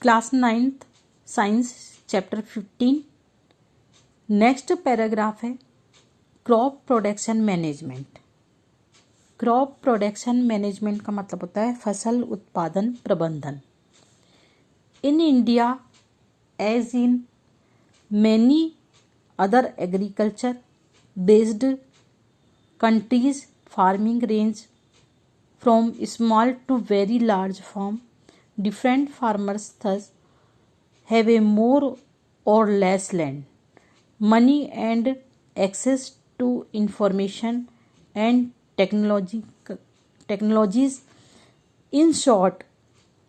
Class 9th science chapter 15। Next paragraph है crop production management. Crop production management का मतलब होता है फसल उत्पादन प्रबंधन। In India as in many other agriculture based countries farming range from small to very large farm. Different farmers thus have a more or less land, money and access to information and technologies. In short,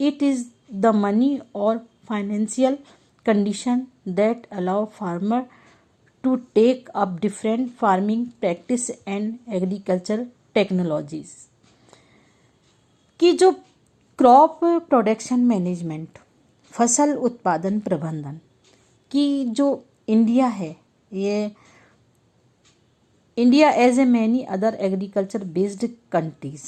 it is the money or financial condition that allow farmer to take up different farming practice and agricultural technologies. कि जो crop production management फसल उत्पादन प्रबंधन की जो India है, ये India as a many other agriculture based countries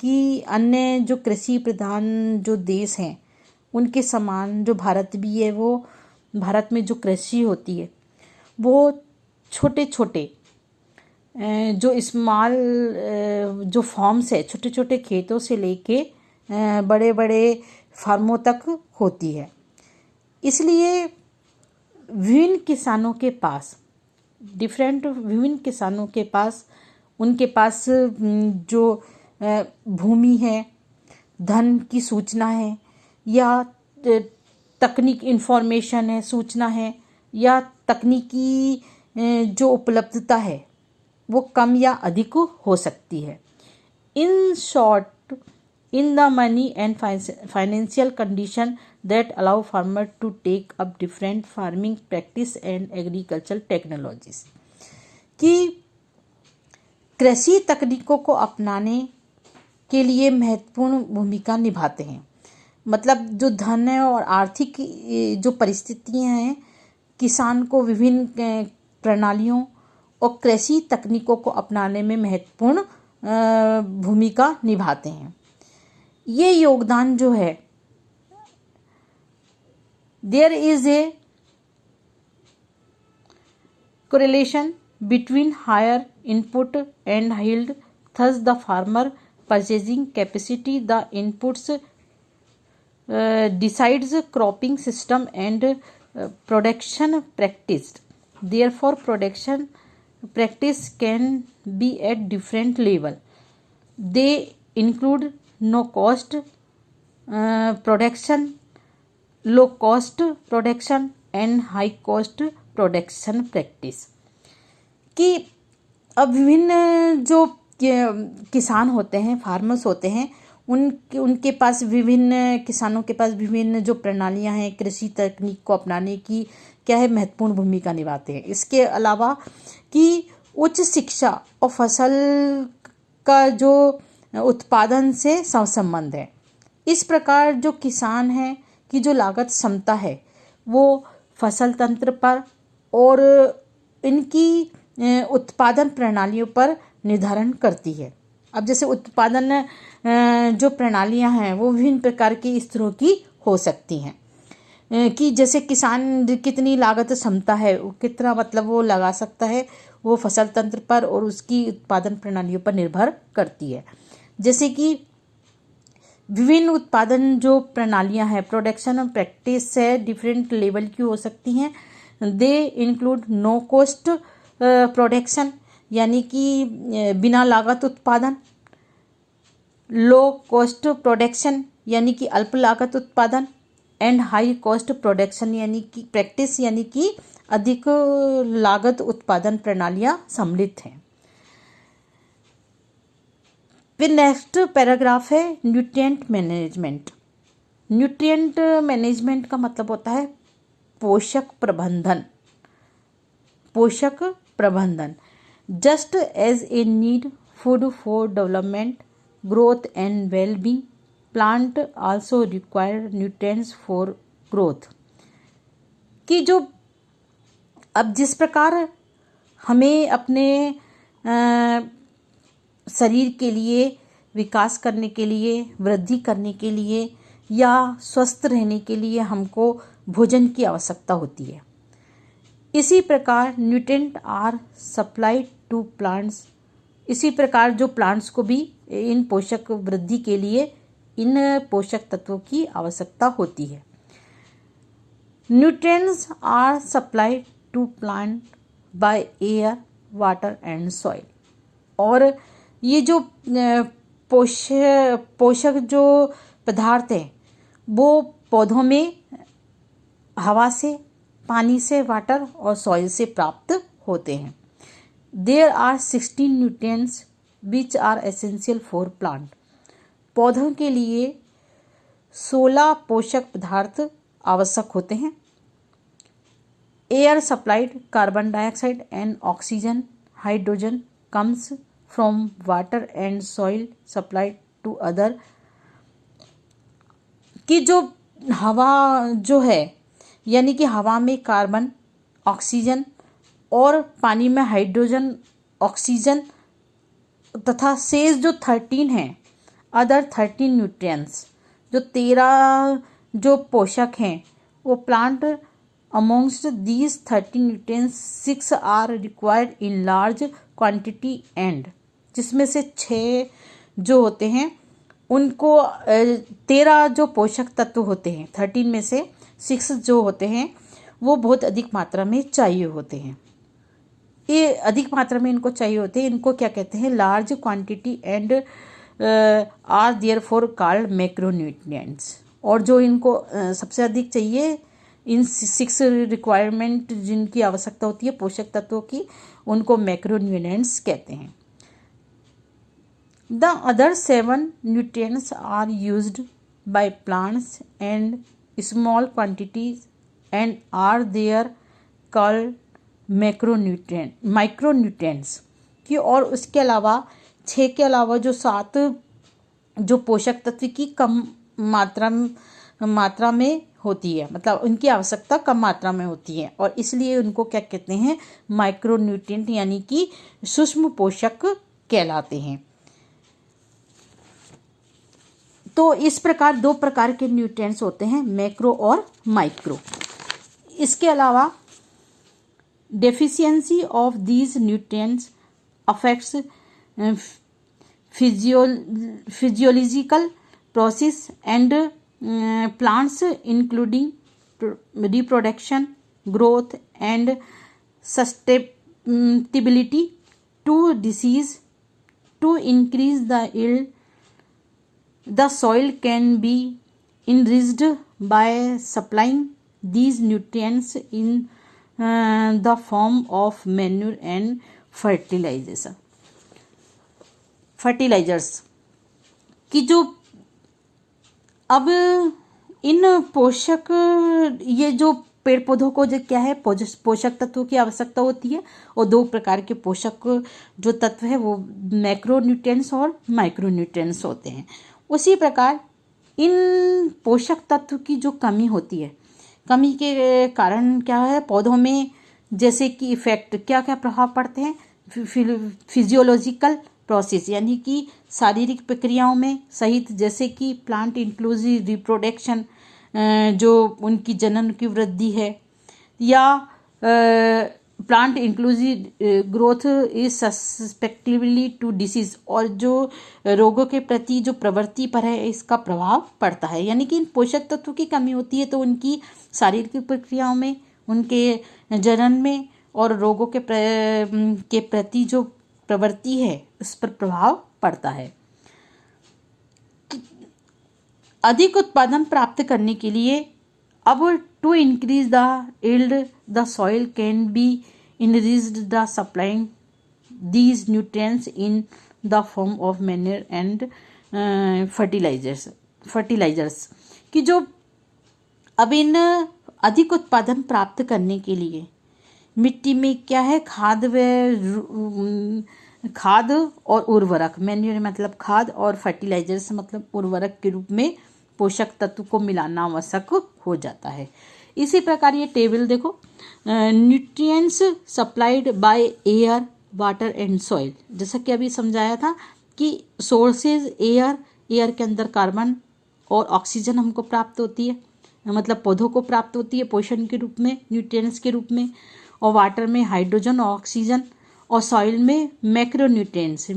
की अन्य जो कृषि प्रधान जो देश हैं उनके समान जो भारत भी है, वो भारत में जो कृषि होती है वो छोटे छोटे जो स्मॉल जो फार्म्स है, छोटे छोटे खेतों से लेके बड़े बड़े फार्मों तक होती है। इसलिए विभिन्न किसानों के पास उनके पास जो भूमि है, धन की सूचना है या तकनीक इंफॉर्मेशन है, सूचना है या तकनीकी जो उपलब्धता है वो कम या अधिक हो सकती है। In short, in the money and financial condition that allow farmer to take up different farming practice and agricultural technologies। कि कृषि तकनीकों को अपनाने के लिए महत्वपूर्ण भूमिका निभाते हैं। मतलब जो धन है और आर्थिक जो परिस्थितियां हैं, किसान को विभिन्न प्रणालियों और कृषि तकनीकों को अपनाने में महत्वपूर्ण भूमिका निभाते हैं। ये योगदान जो है, there is a correlation between higher input and yield, thus the farmer purchasing capacity, the inputs decides cropping system and production practice. Therefore production practice can be at different level. They include no cost production, low cost production and high cost production practice. कि अब विभिन्न जो किसान होते हैं, farmers होते हैं, उनके पास विभिन्न किसानों के पास विभिन्न जो प्रणालियां हैं कृषि तकनीक को अपनाने की क्या है, महत्वपूर्ण भूमिका निभाते हैं। इसके अलावा कि उच्च शिक्षा और फसल का जो उत्पादन से संबंध है। इस प्रकार जो किसान है कि जो लागत क्षमता है वो फसल तंत्र पर और इनकी उत्पादन प्रणालियों पर निर्धारण करती है। अब जैसे उत्पादन जो प्रणालियां हैं वो विभिन्न प्रकार की इस तरह की हो सकती हैं कि जैसे किसान कितनी लागत क्षमता है, कितना मतलब वो लगा सकता है, वो फसल तंत्र पर और उसकी उत्पादन प्रणालियों पर निर्भर करती है। जैसे कि विभिन्न उत्पादन जो प्रणालियां हैं, प्रोडक्शन और प्रैक्टिस है, डिफरेंट लेवल की हो सकती हैं। They include no cost production यानी कि बिना लागत उत्पादन, लो कॉस्ट प्रोडक्शन यानी कि अल्प लागत उत्पादन, एंड हाई कॉस्ट प्रोडक्शन यानी कि प्रैक्टिस यानी कि अधिक लागत उत्पादन प्रणालियां सम्मिलित हैं। फिर नेक्स्ट पैराग्राफ है न्यूट्रिएंट मैनेजमेंट। न्यूट्रिएंट मैनेजमेंट का मतलब होता है पोषक प्रबंधन। पोषक प्रबंधन just as a need food for development, growth and wellbeing, plant also require nutrients for growth. कि जो अब जिस प्रकार हमें अपने शरीर के लिए, विकास करने के लिए, वृद्धि करने के लिए या स्वस्थ रहने के लिए हमको भोजन की आवश्यकता होती है। इसी प्रकार nutrient are supplied to plants, इसी प्रकार जो प्लांट्स को भी इन पोषक वृद्धि के लिए इन पोषक तत्वों की आवश्यकता होती है। Nutrients are supplied to plant by air, water and soil. और ये जो पोषक जो पदार्थ हैं वो पौधों में हवा से, पानी से, वाटर और सॉइल से प्राप्त होते हैं। There are 16 nutrients which are essential for plant. पौधों के लिए 16 पोषक पदार्थ आवश्यक होते हैं। Air supplied carbon dioxide and oxygen, hydrogen comes from water and soil supplied to other. कि जो हवा जो है, यानी कि हवा में कार्बन, ऑक्सीजन और पानी में हाइड्रोजन, ऑक्सीजन तथा शेष जो 13 हैं, अदर 13 न्यूट्रिएंट्स, जो 13 जो पोषक हैं वो plant amongst these 13 nutrients 6 are required in large quantity and, जिसमें से 6 जो होते हैं उनको 13 जो पोषक तत्व होते हैं, 13 में से 6 जो होते हैं वो बहुत अधिक मात्रा में चाहिए होते हैं। ये अधिक मात्रा में इनको चाहिए होते हैं, इनको क्या कहते हैं, large quantity and are therefore called macronutrients. और जो इनको सबसे अधिक चाहिए, इन 6 रिक्वायरमेंट जिनकी आवश्यकता होती है पोषक तत्वों की, उनको मैक्रोन्यूट्रिएंट्स कहते हैं। The other 7 nutrients are used by plants and small quantities and are there called micronutrients की। और उसके अलावा 6 के अलावा जो 7 जो पोषक तत्व की कम मात्रा में होती है, मतलब उनकी आवश्यकता कम मात्रा में होती है, और इसलिए उनको क्या कहते हैं, माइक्रोन्यूट्रिएंट, यानी कि सूक्ष्म पोषक कहलाते हैं। तो इस प्रकार 2 प्रकार के न्यूट्रिएंट्स होते हैं, मैक्रो और माइक्रो। इसके अलावा deficiency of these nutrients affects physiological process and plants including reproduction, growth and sustainability to disease. To increase the yield, the soil can be enriched by supplying these nutrients in the form of manure and fertilizers कि जो अब इन पोषक, ये जो पेड़ पौधों को जो क्या है, पोषक तत्वों की आवश्यकता होती है, और 2 प्रकार के पोषक जो तत्व है वो मैक्रोन्यूट्रिएंट्स और माइक्रोन्यूट्रिएंट्स होते हैं। उसी प्रकार इन पोषक तत्व की जो कमी होती है, कमी के कारण क्या है, पौधों में जैसे कि इफेक्ट क्या क्या प्रभाव पड़ते हैं, फिजियोलॉजिकल प्रोसेस यानी कि शारीरिक प्रक्रियाओं में सहित, जैसे कि प्लांट इंक्लूसिव रिप्रोडक्शन, जो उनकी जनन की वृद्धि है, या plant inclusive growth is susceptible to disease, और जो रोगों के प्रति जो प्रवृत्ति पर है इसका प्रभाव पड़ता है। यानी कि इन पोषक तत्वों की कमी होती है तो उनकी शारीरिक प्रक्रियाओं में, उनके जनन में और रोगों के प्रति जो प्रवृत्ति है उस पर प्रभाव पड़ता है। अधिक उत्पादन प्राप्त करने के लिए अब to increase the yield the soil can be enriched the supplying these nutrients in the form of manure and fertilizers कि जो अब इन अधिक उत्पादन प्राप्त करने के लिए मिट्टी में क्या है, खाद और उर्वरक, मैन्योर मतलब खाद और फर्टिलाइजर्स मतलब उर्वरक के रूप में पोषक तत्व को मिलाना आवश्यक हो जाता है। इसी प्रकार ये टेबल देखो, nutrients supplied by air, water and soil, जैसा कि अभी समझाया था कि सोर्सेज एयर के अंदर कार्बन और ऑक्सीजन हमको प्राप्त होती है, मतलब पौधों को प्राप्त होती है पोषण के रूप में, न्यूट्रिएंट्स के रूप में। और वाटर में हाइड्रोजन और ऑक्सीजन, और सॉइल में मैक्रोन्यूट्रिएंट्स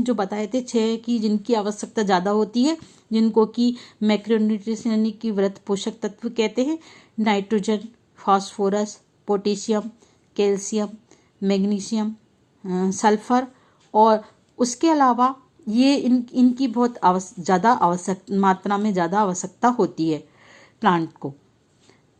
जो बताए थे 6 की, जिनकी आवश्यकता ज़्यादा होती है, जिनको कि मैक्रोन्यूट्रिएंट्स यानी कि वृहत पोषक तत्व कहते हैं। Nitrogen, phosphorus, potassium, calcium, magnesium, sulphur, और उसके अलावा ये इनकी बहुत ज़्यादा आवश्यक मात्रा में ज़्यादा आवश्यकता होती है प्लांट को।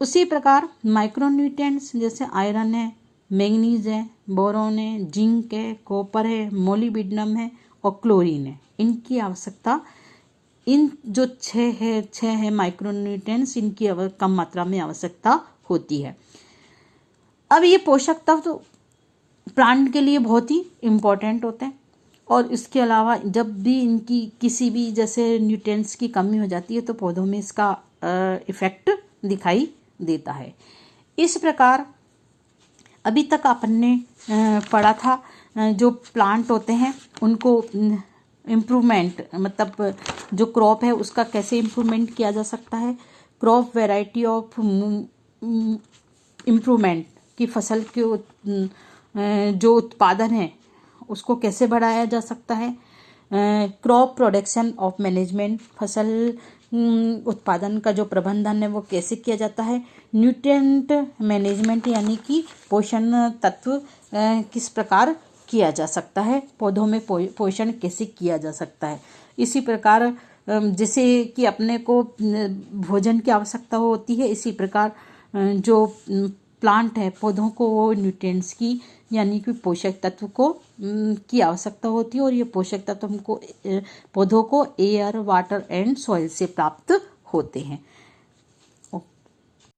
उसी प्रकार माइक्रोन्यूट्रिएंट्स जैसे आयरन है, मैंगनीज है, बोरॉन है, जिंक है, कॉपर है, मोलिब्डेनम है और क्लोरीन है। इनकी आवश्यकता, इन जो 6 है माइक्रोन्यूट्रिएंट्स, इनकी कम मात्रा में आवश्यकता होती है। अब ये पोषक तत्व प्लांट के लिए बहुत ही इम्पोर्टेंट होते हैं, और इसके अलावा जब भी इनकी किसी भी जैसे न्यूट्रिएंट्स की कमी हो जाती है तो पौधों में इसका इफ़ेक्ट दिखाई देता है। इस प्रकार अभी तक अपन ने पढ़ा था जो प्लांट होते हैं उनको इम्प्रूवमेंट, मतलब जो क्रॉप है उसका कैसे इम्प्रूवमेंट किया जा सकता है, क्रॉप वैरायटी ऑफ इम्प्रूवमेंट की फसल के जो उत्पादन है उसको कैसे बढ़ाया जा सकता है, क्रॉप प्रोडक्शन ऑफ मैनेजमेंट, फसल उत्पादन का जो प्रबंधन है वो कैसे किया जाता है, न्यूट्रिएंट मैनेजमेंट यानी कि पोषण तत्व किस प्रकार किया जा सकता है, पौधों में पोषण कैसे किया जा सकता है। इसी प्रकार जैसे कि अपने को भोजन की आवश्यकता होती है, इसी प्रकार जो प्लांट है पौधों को वो न्यूट्रिएंट्स की यानी कि पोषक तत्व को की आवश्यकता होती है, और ये पोषक तत्व हमको पौधों को एयर, वाटर एंड सॉइल से प्राप्त होते हैं।